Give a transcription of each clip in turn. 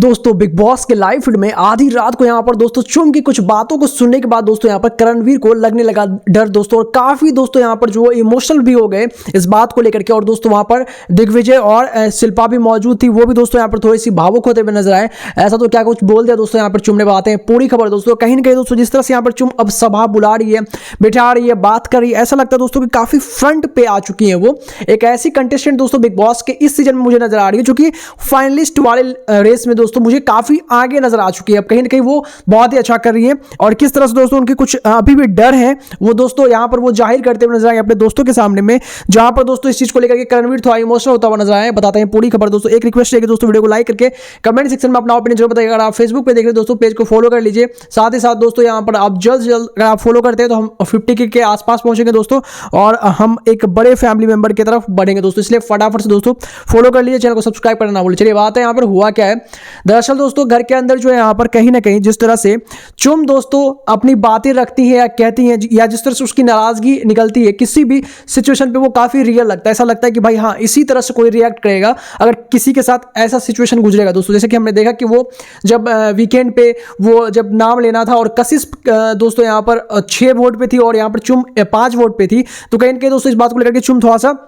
दोस्तों big boss के live feed में आधी रात को यहाँ पर दोस्तों चुम की कुछ बातों को सुनने के बाद दोस्तों यहाँ पर करणवीर को लगने लगा डर दोस्तों, और काफी दोस्तों यहाँ पर जो इमोशनल भी हो गए इस बात को लेकर के। और दोस्तों वहां पर दिग्विजय और शिल्पा भी मौजूद थी, वो भी दोस्तों यहाँ पर थोड़ी सी भावुक होते हुए नजर आए। ऐसा तो क्या कुछ बोल दिया दोस्तों यहाँ पर चुम ने बातें। पूरी खबर दोस्तों कहीं ना कहीं दोस्तों जिस तरह से यहाँ पर चुम अब सभा बुला रही है, बिठा रही है, बात कर रही है, ऐसा लगता है दोस्तों कि काफी फ्रंट पे आ चुकी है। वो एक ऐसी कंटेस्टेंट दोस्तों बिग बॉस के इस सीजन में मुझे नजर आ रही है जो कि फाइनलिस्ट वाले रेस में दोस्तों मुझे काफी आगे नजर आ चुकी है। अब कहीं ना कहीं वो बहुत ही अच्छा कर रही है, और किस तरह से दोस्तों उनके कुछ अभी भी डर है वो दोस्तों यहाँ पर वो जाहिर करते हुए नजर आए अपने दोस्तों के सामने में, जहां पर दोस्तों इस चीज को लेकर के करणवीर थोड़ा इमोशनल होता हुआ नजर आया। बताते हैं पूरी खबर दोस्तों। एक रिक्वेस्ट है कि दोस्तों वीडियो को लाइक करके कमेंट सेक्शन में अपना ओपिनियन जरूर बताइएगा। अगर आप फेसबुक पे देख रहे हैं दोस्तों पेज को फॉलो कर लीजिए। साथ ही साथ दोस्तों यहाँ पर आप जल्द अगर आप फॉलो करते हैं तो हम 50K के आसपास पहुंचेंगे दोस्तों, और हम एक बड़े फैमिली मेंबर की तरफ बढ़ेंगे दोस्तों। इसलिए फटाफट से दोस्तों फॉलो कर लीजिए, चैनल को सब्सक्राइब करना ना भूलिए। चलिए बात है यहाँ पर हुआ क्या है। दरअसल दोस्तों घर के अंदर जो है यहाँ पर कहीं ना कहीं जिस तरह से चुम दोस्तों अपनी बातें रखती है या कहती है, या जिस तरह से उसकी नाराजगी निकलती है किसी भी सिचुएशन पे, वो काफी रियल लगता है। ऐसा लगता है कि भाई हाँ इसी तरह से कोई रिएक्ट करेगा अगर किसी के साथ ऐसा सिचुएशन गुजरेगा दोस्तों। जैसे कि हमने देखा कि वो जब वीकेंड पे वो जब नाम लेना था और कशिश दोस्तों यहाँ पर 6 वोट पे थी और यहाँ पर चुम 5 वोट पे थी, तो कहीं ना कहीं दोस्तों इस बात को लेकर के चुम थोड़ा सा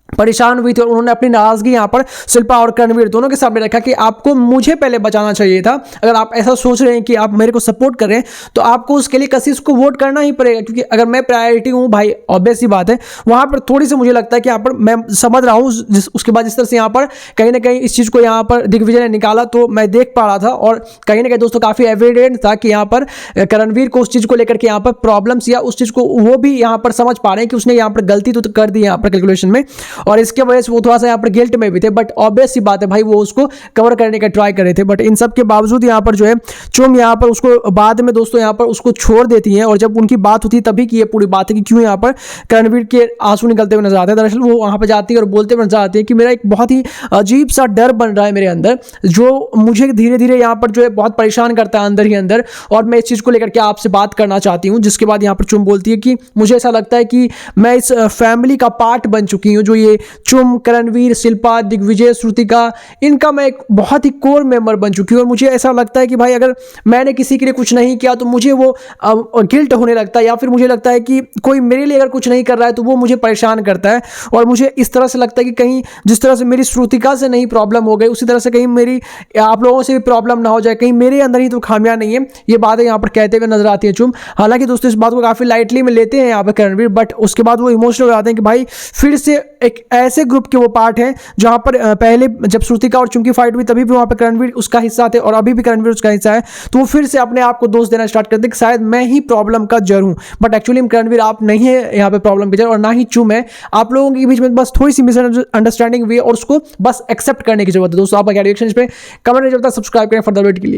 परेशान हुई थी, और उन्होंने अपनी नाराजगी यहाँ पर शिल्पा और करणवीर दोनों के सामने रखा कि आपको मुझे पहले बचाना चाहिए था। अगर आप ऐसा सोच रहे हैं कि आप मेरे को सपोर्ट कर रहे हैं तो आपको उसके लिए कशिश को वोट करना ही पड़ेगा, क्योंकि अगर मैं प्रायोरिटी हूँ भाई, ऑब्वियस सी बात है। वहां पर थोड़ी सी मुझे लगता है कि यहाँ पर मैं समझ रहा हूँ उसके बाद जिस तरह से यहाँ पर कहीं ना कहीं इस चीज को यहाँ पर दिग्विजय ने निकाला तो मैं देख पा रहा था, और कहीं ना कहीं दोस्तों काफी एविडेंट था कि यहाँ पर करणवीर को उस चीज को लेकर के यहाँ पर प्रॉब्लम्स या उस चीज को वो भी यहाँ पर समझ पा रहे हैं कि उसने यहाँ पर गलती तो कर दी यहाँ पर कैलकुलेशन में, और इसके वजह से वो थोड़ा सा यहाँ पर गिल्ट में भी थे। बट ऑब्वियस सी बात है भाई, वो उसको कवर करने का ट्राई कर रहे थे। बट इन सब के बावजूद यहाँ पर जो है चुम यहाँ पर उसको बाद में दोस्तों यहाँ पर उसको छोड़ देती है, और जब उनकी बात होती है तभी की ये पूरी बात है कि क्यों यहाँ पर करणवीर के आंसू निकलते हुए नजर आते हैं। दरअसल वो वहां पर जाती है और बोलते हुए नजर आती है कि मेरा एक बहुत ही अजीब सा डर बन रहा है मेरे अंदर, जो मुझे धीरे धीरे यहाँ पर जो है बहुत परेशान करता है अंदर ही अंदर, और मैं इस चीज को लेकर के आपसे बात करना चाहती हूँ। जिसके बाद यहाँ पर चुम बोलती है कि मुझे ऐसा लगता है कि मैं इस फैमिली का पार्ट बन चुकी हूँ, जो ये चुम, करणवीर, शिल्पा, दिग्विजय, श्रुतिका, इनका मैं एक बहुत ही कोर मेंबर बन चुकी हूँ। और मुझे ऐसा लगता है कि भाई अगर मैंने किसी के लिए कुछ नहीं किया तो मुझे वो गिल्ट होने लगता है, या फिर मुझे लगता है कि कोई मेरे लिए अगर कुछ नहीं कर रहा है तो वो मुझे परेशान करता है। और मुझे इस तरह से लगता है कि कहीं जिस तरह से मेरी श्रुतिका से नहीं प्रॉब्लम हो गई, उसी तरह से कहीं मेरी आप लोगों से भी प्रॉब्लम ना हो जाए, कहीं मेरे अंदर ही तो खामियां नहीं है। ये बातें यहाँ पर कहते हुए नजर आती है चुम। हालांकि दोस्तों इस बात को काफी लाइटली में लेते हैं यहाँ पर करणवीर, बट उसके बाद वो इमोशनल हो जाते हैं कि भाई फिर से एक ऐसे ग्रुप के वो पार्ट है जहां पर पहले जब श्रुतिका और चुम की फाइट हुई तभी भी वहां पर करणवीर उसका हिस्सा थे, और अभी भी करणवीर उसका हिस्सा है। तो वो फिर से अपने आप को दोष देना स्टार्ट करते कि शायद मैं ही प्रॉब्लम का जड़ हूं। बट एक्चुअली करणवीर आप नहीं है यहाँ पे प्रॉब्लम के जड़, और ना ही चुम है। आप लोगों के बीच में बस थोड़ी सी मिसअंडरस्टैंडिंग हुई है, और उसको बस एक्सेप्ट करने की जरूरत है। दोस्तों आपका क्या रिएक्शन इस पे कमेंट में जरूर सब्सक्राइब करें फर्दर अपडेट के लिए।